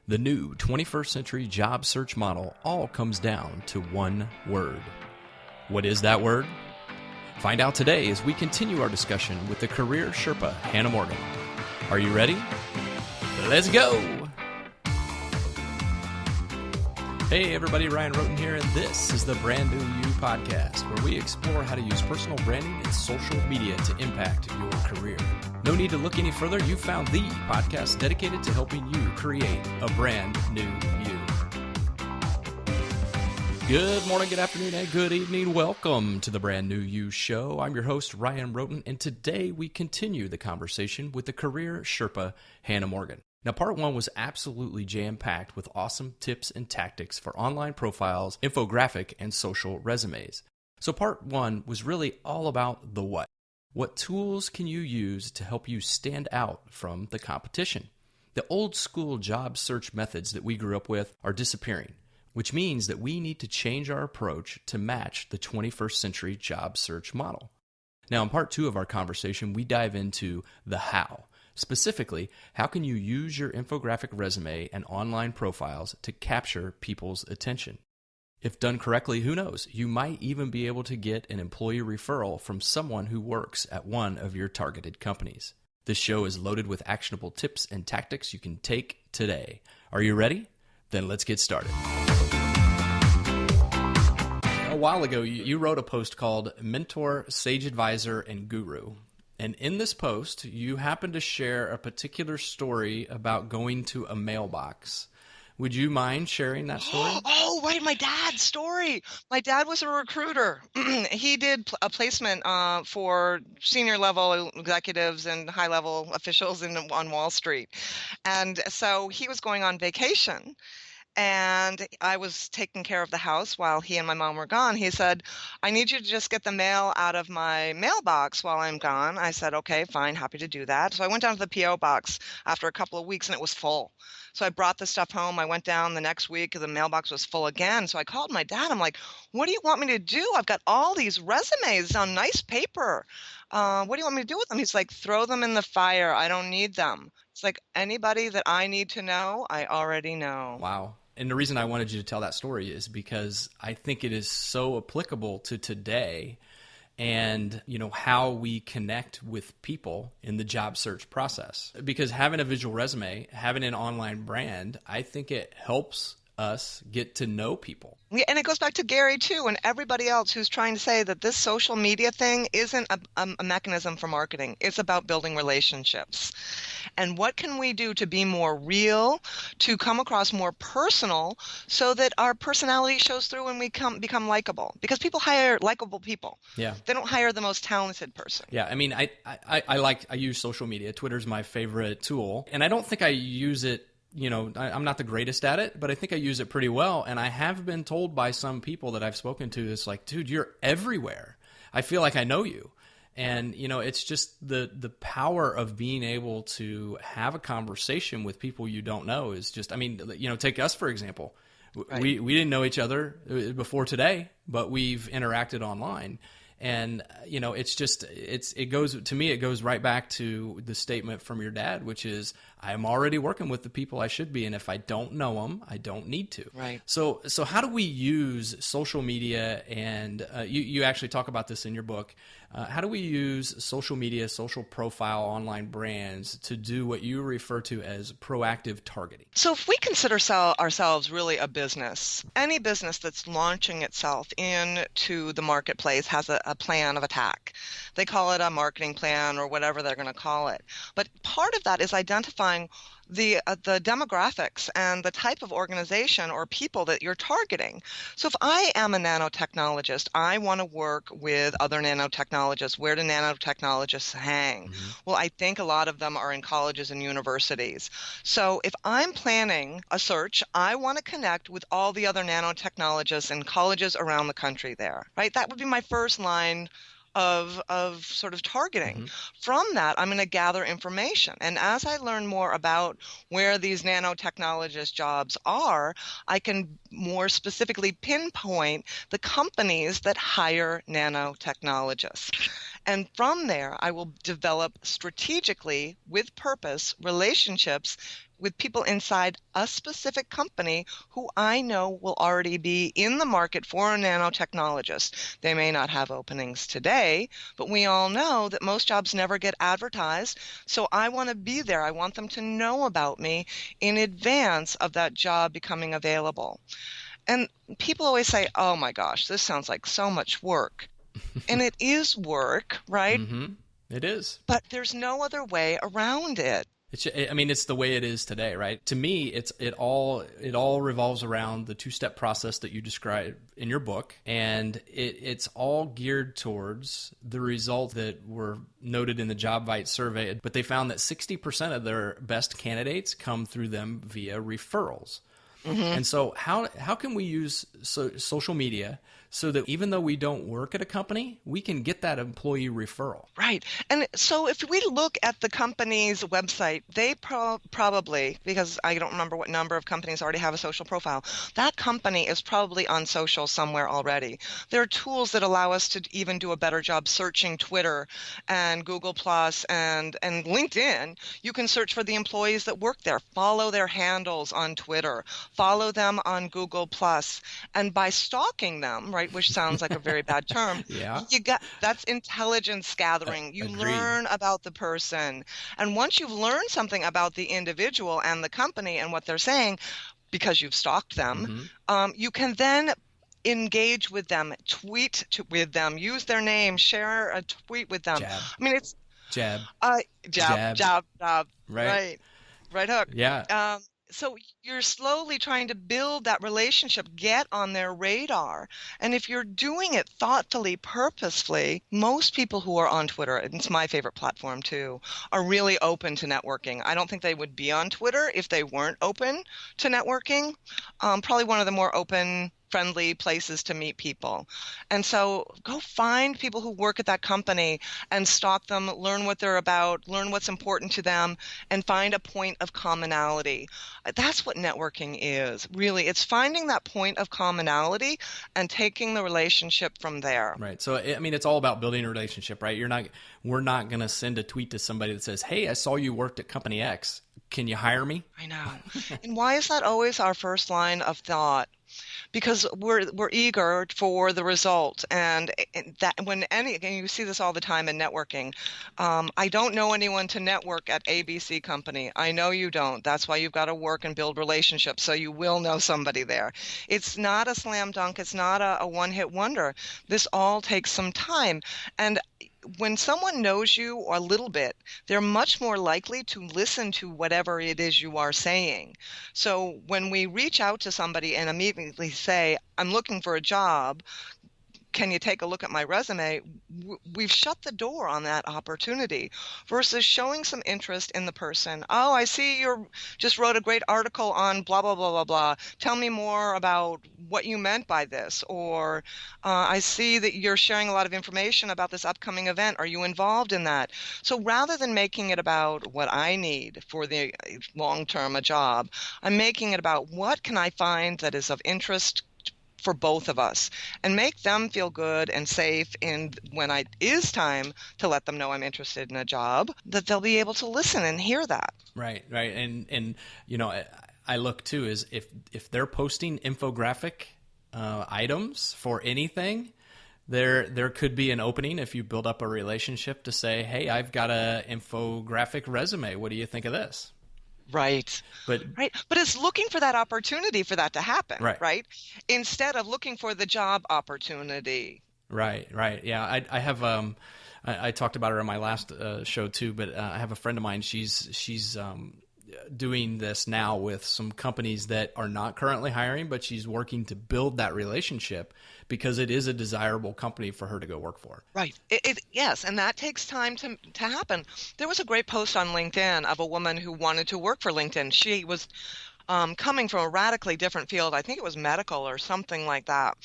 The new 21st century job search model all comes down to one word. What is that word? Find out today as we continue our discussion with the career Sherpa, Hanna Morgan. Are you ready? Let's go! Hey everybody, Ryan Roten here, and this is the Brand New You podcast, where we explore how to use personal branding and social media to impact your career. No need to look any further. You found the podcast dedicated to helping you create a brand new you. Good morning, good afternoon, and good evening. Welcome to the Brand New You show. I'm your host, Ryan Roten, and today we continue the conversation with the career Sherpa, Hanna Morgan. Now, part one was absolutely jam-packed with awesome tips and tactics for online profiles, infographic, and social resumes. So part one was really all about the what. What tools can you use to help you stand out from the competition? The old school job search methods that we grew up with are disappearing, which means that we need to change our approach to match the 21st century job search model. Now, in part two of our conversation, we dive into the how. Specifically, how can you use your infographic resume and online profiles to capture people's attention? If done correctly, who knows? You might even be able to get an employee referral from someone who works at one of your targeted companies. This show is loaded with actionable tips and tactics you can take today. Are you ready? Then let's get started. A while ago, you wrote a post called Mentor, Sage Advisor, and Guru. And in this post, you happened to share a particular story about going to a mailbox. Would you mind sharing that story? Oh, right, my dad's story. My dad was a recruiter. He did a placement for senior level executives and high level officials on Wall Street. And so he was going on vacation. And I was taking care of the house while he and my mom were gone. He said, I need you to just get the mail out of my mailbox while I'm gone. I said, okay, fine, happy to do that. So I went down to the P.O. box after a couple of weeks and it was full. So I brought the stuff home. I went down the next week. The mailbox was full again. So I called my dad. I'm like, what do you want me to do? I've got all these resumes on nice paper. What do you want me to do with them? He's like, throw them in the fire. I don't need them. It's like, anybody that I need to know, I already know. Wow. And the reason I wanted you to tell that story is because I think it is so applicable to today and, how we connect with people in the job search process. Because having a visual resume, having an online brand, I think it helps us get to know people. Yeah, and it goes back to Gary too, and everybody else who's trying to say that this social media thing isn't a mechanism for marketing. It's about building relationships. And what can we do to be more real, to come across more personal, so that our personality shows through and we become likable? Because people hire likable people. Yeah. They don't hire the most talented person. Yeah, I mean, I use social media. Twitter's my favorite tool, and I don't think I use it. I'm not the greatest at it, but I think I use it pretty well. And I have been told by some people that I've spoken to, it's like, dude, you're everywhere. I feel like I know you. And, it's just the power of being able to have a conversation with people you don't know is just, take us, for example. Right. We didn't know each other before today, but we've interacted online. And, it goes right back to the statement from your dad, which is, I'm already working with the people I should be. And if I don't know them, I don't need to. Right. So how do we use social media? And you actually talk about this in your book. How do we use social media, social profile, online brands to do what you refer to as proactive targeting? So if we consider ourselves really a business, any business that's launching itself into the marketplace has a plan of attack. They call it a marketing plan or whatever they're going to call it. But part of that is identifying the demographics and the type of organization or people that you're targeting. So if I am a nanotechnologist, I want to work with other nanotechnologists. Where do nanotechnologists hang? Mm-hmm. Well, I think a lot of them are in colleges and universities. So if I'm planning a search, I want to connect with all the other nanotechnologists in colleges around the country there, right? That would be my first line of sort of targeting. Mm-hmm. From that, I'm going to gather information. And as I learn more about where these nanotechnologist jobs are, I can more specifically pinpoint the companies that hire nanotechnologists. And from there, I will develop strategically, with purpose, relationships with people inside a specific company who I know will already be in the market for a nanotechnologist. They may not have openings today, but we all know that most jobs never get advertised. So I want to be there. I want them to know about me in advance of that job becoming available. And people always say, oh my gosh, this sounds like so much work. And it is work, right? Mm-hmm. It is. But there's no other way around it. It's the way it is today, right? To me, it all revolves around the two-step process that you describe in your book, and it's all geared towards the result that were noted in the JobVite survey. But they found that 60% of their best candidates come through them via referrals. Mm-hmm. And so how can we use social media so that even though we don't work at a company, we can get that employee referral? Right. And so if we look at the company's website, they probably, because I don't remember what number of companies already have a social profile, that company is probably on social somewhere already. There are tools that allow us to even do a better job searching Twitter and Google Plus and LinkedIn. You can search for the employees that work there, follow their handles on Twitter, follow them on Google Plus, and by stalking them, right, which sounds like a very bad term, yeah, that's intelligence gathering. You Agreed. Learn about the person, and once you've learned something about the individual and the company and what they're saying, because you've stalked them, mm-hmm. You can then engage with them, with them, use their name, share a tweet with them. Jab. I mean, it's jab, jab, right hook. Yeah. So you're slowly trying to build that relationship, get on their radar. And if you're doing it thoughtfully, purposefully, most people who are on Twitter, and it's my favorite platform too, are really open to networking. I don't think they would be on Twitter if they weren't open to networking. Probably one of the more open, friendly places to meet people. And so go find people who work at that company and stalk them, learn what they're about, learn what's important to them, and find a point of commonality. That's what networking is, really. It's finding that point of commonality and taking the relationship from there. Right. So, I mean, it's all about building a relationship, right? We're not going to send a tweet to somebody that says, hey, I saw you worked at company X. Can you hire me? I know. And why is that always our first line of thought? Because we're eager for the result, and that and you see this all the time in networking. I don't know anyone to network at ABC company. I know you don't. That's why you've got to work and build relationships, so you will know somebody there. It's not a slam dunk. It's not a one-hit wonder. This all takes some time, and when someone knows you a little bit, they're much more likely to listen to whatever it is you are saying. So when we reach out to somebody and immediately say, I'm looking for a job, can you take a look at my resume? We've shut the door on that opportunity versus showing some interest in the person. Oh, I see you just wrote a great article on blah, blah, blah, blah, blah. Tell me more about what you meant by this. Or I see that you're sharing a lot of information about this upcoming event. Are you involved in that? So rather than making it about what I need for the long term, a job, I'm making it about what can I find that is of interest for both of us, and make them feel good and safe in when it is time to let them know I'm interested in a job, that they'll be able to listen and hear that. Right. And you know, I look too is if they're posting infographic items for anything, there could be an opening if you build up a relationship to say, hey, I've got a infographic resume. What do you think of this? Right. But it's looking for that opportunity for that to happen, right? Instead of looking for the job opportunity. Right. Yeah, I have I talked about her on my last show too, but I have a friend of mine. She's doing this now with some companies that are not currently hiring, but she's working to build that relationship because it is a desirable company for her to go work for. Right. Yes, and that takes time to happen. There was a great post on LinkedIn of a woman who wanted to work for LinkedIn. She was coming from a radically different field. I think it was medical or something like that.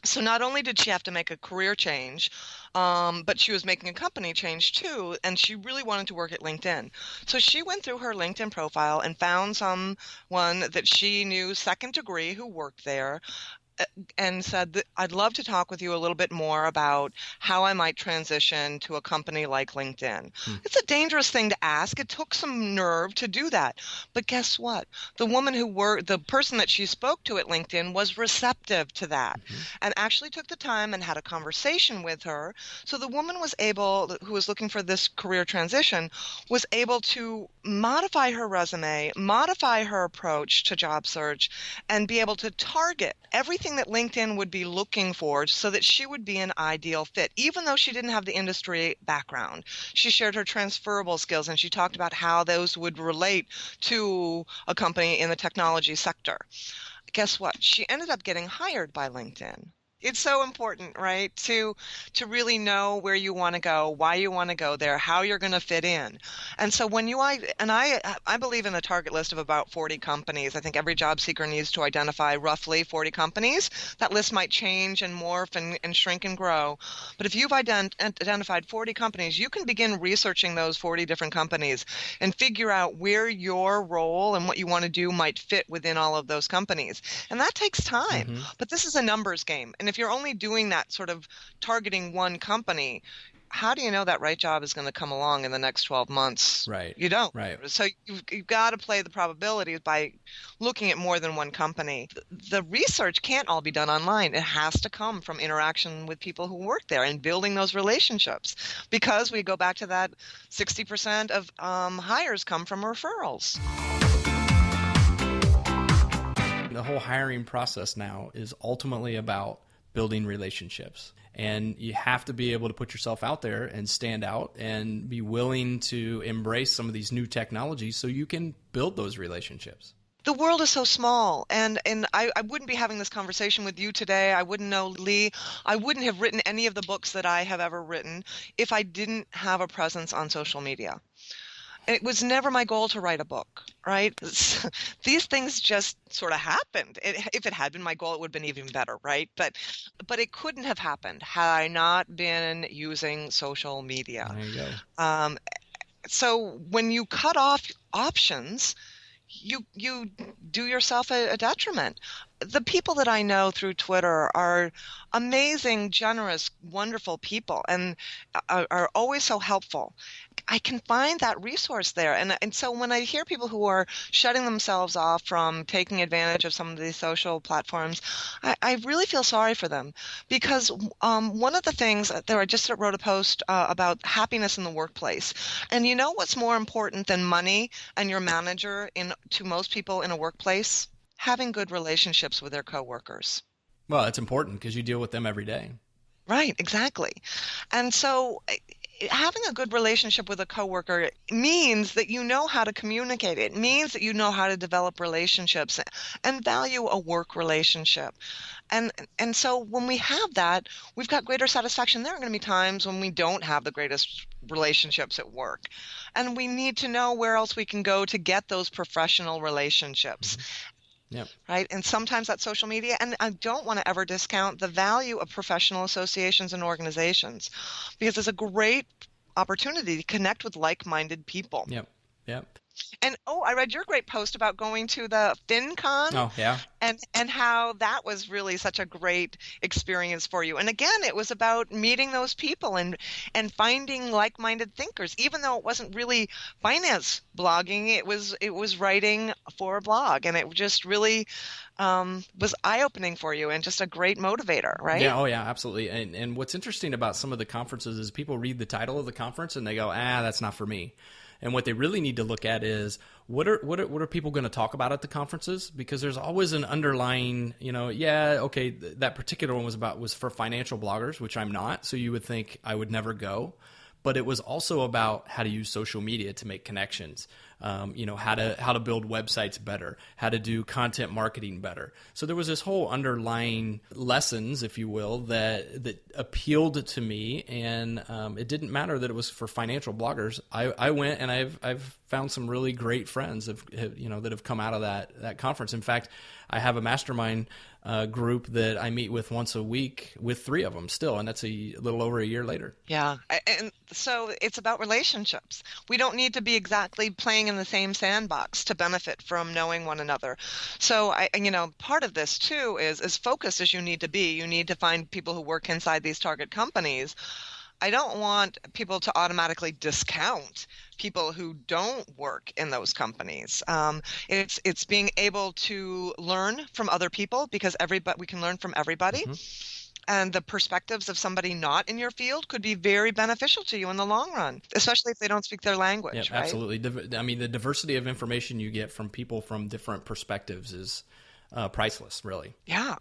So not only did she have to make a career change, but she was making a company change too, and she really wanted to work at LinkedIn. So she went through her LinkedIn profile and found someone that she knew second degree who worked there, and said that I'd love to talk with you a little bit more about how I might transition to a company like LinkedIn. It's a dangerous thing to ask. It took some nerve to do that. But guess what? The person that she spoke to at LinkedIn was receptive to that and actually took the time and had a conversation with her. So the woman who was looking for this career transition, was able to modify her resume, modify her approach to job search, and be able to target everything that LinkedIn would be looking for so that she would be an ideal fit, even though she didn't have the industry background. She shared her transferable skills, and she talked about how those would relate to a company in the technology sector. Guess what? She ended up getting hired by LinkedIn. It's so important, right? To really know where you want to go, why you want to go there, how you're going to fit in. And so I believe in a target list of about 40 companies. I think every job seeker needs to identify roughly 40 companies. That list might change and morph and shrink and grow. But if you've identified 40 companies, you can begin researching those 40 different companies and figure out where your role and what you want to do might fit within all of those companies. And that takes time. But this is a numbers game. And if you're only doing that sort of targeting one company, how do you know that right job is going to come along in the next 12 months? Right. You don't. Right. So you've got to play the probabilities by looking at more than one company. The research can't all be done online. It has to come from interaction with people who work there and building those relationships, because we go back to that 60% of hires come from referrals. The whole hiring process now is ultimately about building relationships. And you have to be able to put yourself out there and stand out and be willing to embrace some of these new technologies so you can build those relationships. The world is so small, and I wouldn't be having this conversation with you today. I wouldn't know Lee. I wouldn't have written any of the books that I have ever written if I didn't have a presence on social media. It was never my goal to write a book, right? These things just sort of happened. If it had been my goal, it would have been even better, right? But it couldn't have happened had I not been using social media. There you go. So when you cut off options, you do yourself a detriment. The people that I know through Twitter are amazing, generous, wonderful people, and are always so helpful. I can find that resource there. And so when I hear people who are shutting themselves off from taking advantage of some of these social platforms, I really feel sorry for them, because one of the things I just wrote a post about happiness in the workplace. And you know what's more important than money and your manager to most people in a workplace? Having good relationships with their coworkers. Well, it's important because you deal with them every day. Right, exactly. And so having a good relationship with a coworker means that you know how to communicate. It means that you know how to develop relationships and value a work relationship. And so when we have that, we've got greater satisfaction. There are going to be times when we don't have the greatest relationships at work, and we need to know where else we can go to get those professional relationships. Yep. Right. And sometimes that's social media. And I don't want to ever discount the value of professional associations and organizations, because it's a great opportunity to connect with like-minded people. Yep. Yep. And I read your great post about going to the FinCon. Oh, yeah. And how that was really such a great experience for you. And again, it was about meeting those people and finding like-minded thinkers. Even though it wasn't really finance blogging, it was writing for a blog, and it just really was eye-opening for you and just a great motivator, right? Yeah, oh yeah, absolutely. And what's interesting about some of the conferences is people read the title of the conference and they go, that's not for me. And what they really need to look at is what are people going to talk about at the conferences? Because there's always an underlying, that particular one was for financial bloggers, which I'm not. So you would think I would never go. But it was also about how to use social media to make connections, how to build websites better, how to do content marketing better. So there was this whole underlying lessons, if you will, that appealed to me, and it didn't matter that it was for financial bloggers. I went, and I've found some really great friends that have come out of that conference. In fact, I have a mastermind group that I meet with once a week with 3 of them still, and that's a little over a year later. Yeah, and so it's about relationships. We don't need to be exactly playing playing in the same sandbox to benefit from knowing one another. So part of this too is as focused as you need to be. You need to find people who work inside these target companies. I don't want people to automatically discount people who don't work in those companies. It's being able to learn from other people, because we can learn from everybody. Mm-hmm. And the perspectives of somebody not in your field could be very beneficial to you in the long run, especially if they don't speak their language. Yeah, right? Absolutely. I mean, the diversity of information you get from people from different perspectives is priceless, really. Yeah.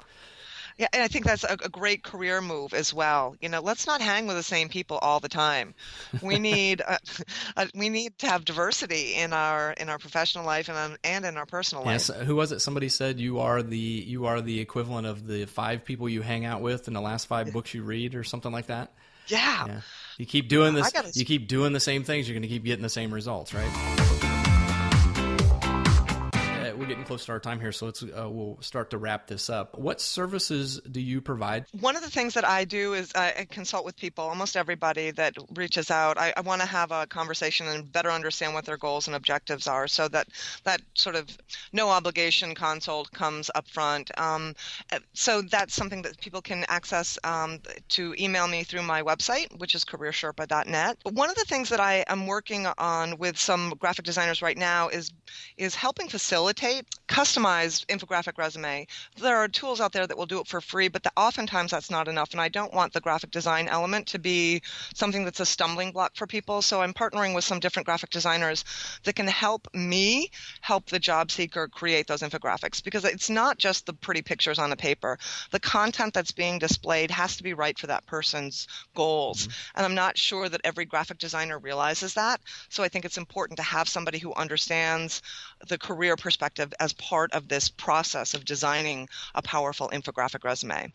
Yeah, and I think that's a great career move as well. Let's not hang with the same people all the time. We need to have diversity in our professional life and in our personal life. Yes. Who was it? Somebody said you are the equivalent of the 5 people you hang out with and the last 5 books you read, or something like that. Yeah. You keep doing this. You keep doing the same things. You're going to keep getting the same results, right? We're getting close to our time here, so we'll start to wrap this up. What services do you provide? One of the things that I do is I consult with people, almost everybody that reaches out. I want to have a conversation and better understand what their goals and objectives are, so that sort of no obligation consult comes up front. So that's something that people can access to email me through my website, which is careersherpa.net. But one of the things that I am working on with some graphic designers right now is helping facilitate customized infographic resume. There are tools out there that will do it for free, but oftentimes that's not enough. And I don't want the graphic design element to be something that's a stumbling block for people. So I'm partnering with some different graphic designers that can help me help the job seeker create those infographics, because it's not just the pretty pictures on a paper. The content that's being displayed has to be right for that person's goals. Mm-hmm. And I'm not sure that every graphic designer realizes that. So I think it's important to have somebody who understands the career perspective as part of this process of designing a powerful infographic resume.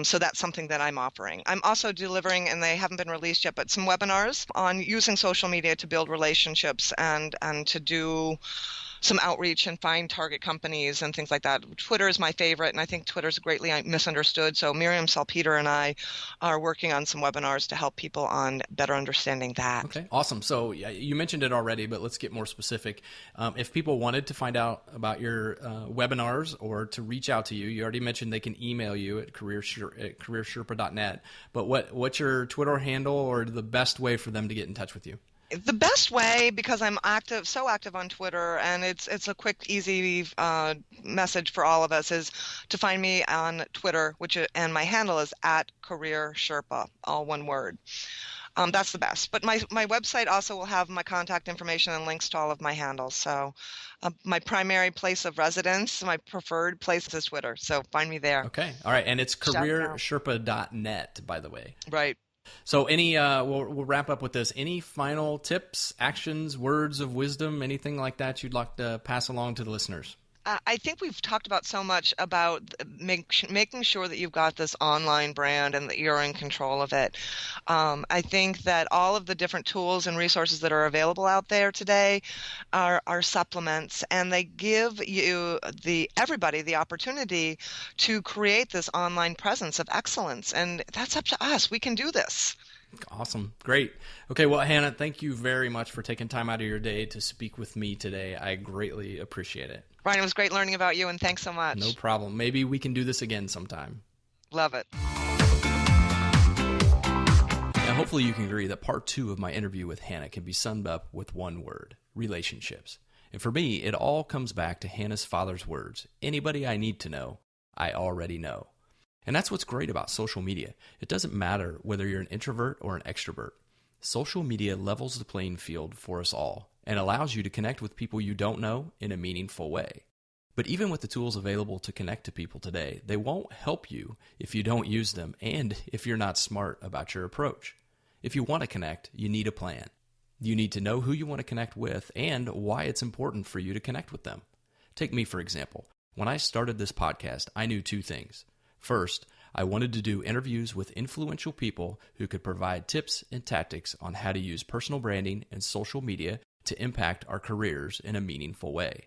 So that's something that I'm offering. I'm also delivering, and they haven't been released yet, but some webinars on using social media to build relationships and to do some outreach and find target companies and things like that. Twitter is my favorite, and I think Twitter is greatly misunderstood. So Miriam Salpeter and I are working on some webinars to help people on better understanding that. Okay, awesome. So you mentioned it already, but let's get more specific. If people wanted to find out about your webinars or to reach out to you, you already mentioned they can email you at careersherpa.net. But what's your Twitter handle, or the best way for them to get in touch with you? The best way, because I'm so active on Twitter, and it's a quick, easy message for all of us, is to find me on Twitter, and my handle is @CareerSherpa, all one word. That's the best. But my website also will have my contact information and links to all of my handles. So my primary place of residence, my preferred place is Twitter. So find me there. Okay. All right. And it's careersherpa.net, by the way. Right. So we'll wrap up with this. Any final tips, actions, words of wisdom, anything like that you'd like to pass along to the listeners? I think we've talked about so much about making sure that you've got this online brand and that you're in control of it. I think that all of the different tools and resources that are available out there today are supplements, and they give everybody the opportunity to create this online presence of excellence. And that's up to us. We can do this. Awesome. Great. Okay. Well, Hanna, thank you very much for taking time out of your day to speak with me today. I greatly appreciate it. Ryan, it was great learning about you, and thanks so much. No problem. Maybe we can do this again sometime. Love it. Now, hopefully you can agree that part 2 of my interview with Hanna can be summed up with one word: relationships. And for me, it all comes back to Hanna's father's words: anybody I need to know, I already know. And that's what's great about social media. It doesn't matter whether you're an introvert or an extrovert. Social media levels the playing field for us all and allows you to connect with people you don't know in a meaningful way. But even with the tools available to connect to people today, they won't help you if you don't use them and if you're not smart about your approach. If you want to connect, you need a plan. You need to know who you want to connect with and why it's important for you to connect with them. Take me, for example. When I started this podcast, I knew 2 things. First, I wanted to do interviews with influential people who could provide tips and tactics on how to use personal branding and social media to impact our careers in a meaningful way.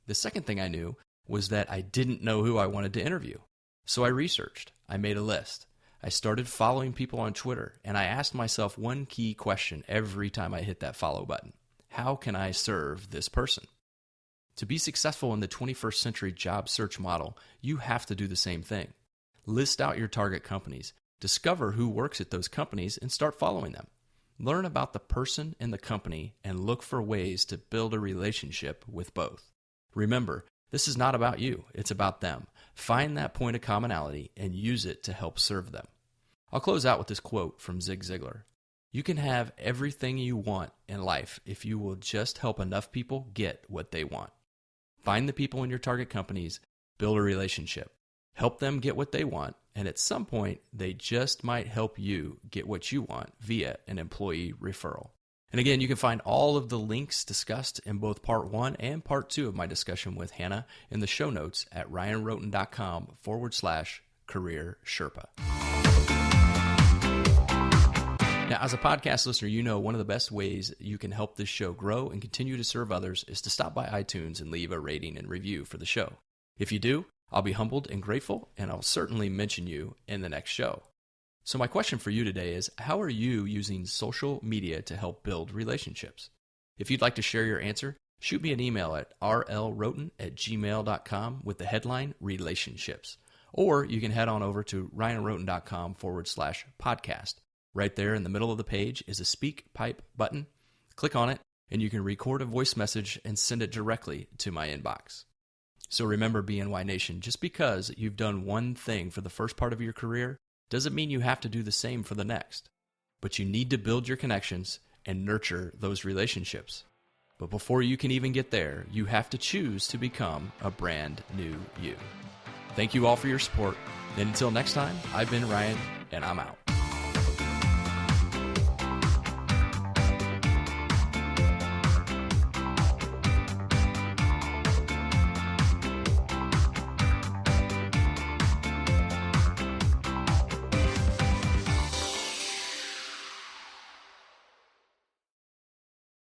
The second thing I knew was that I didn't know who I wanted to interview. So I researched. I made a list. I started following people on Twitter, and I asked myself one key question every time I hit that follow button. how can I serve this person? To be successful in the 21st century job search model, you have to do the same thing. List out your target companies, discover who works at those companies, and start following them. Learn about the person and the company and look for ways to build a relationship with both. Remember, this is not about you, it's about them. Find that point of commonality and use it to help serve them. I'll close out with this quote from Zig Ziglar. You can have everything you want in life if you will just help enough people get what they want. Find the people in your target companies, build a relationship, help them get what they want, and at some point, they just might help you get what you want via an employee referral. And again, you can find all of the links discussed in both Part 1 and Part 2 of my discussion with Hanna in the show notes at ryanroten.com/career Sherpa. Now, as a podcast listener, you know one of the best ways you can help this show grow and continue to serve others is to stop by iTunes and leave a rating and review for the show. If you do, I'll be humbled and grateful, and I'll certainly mention you in the next show. So my question for you today is, how are you using social media to help build relationships? If you'd like to share your answer, shoot me an email at rlroten@gmail.com with the headline Relationships. Or you can head on over to ryanroten.com/podcast. Right there in the middle of the page is a Speak Pipe button. Click on it, and you can record a voice message and send it directly to my inbox. So remember, BNY Nation, just because you've done one thing for the first part of your career doesn't mean you have to do the same for the next. But you need to build your connections and nurture those relationships. But before you can even get there, you have to choose to become a brand new you. Thank you all for your support. And until next time, I've been Ryan, and I'm out.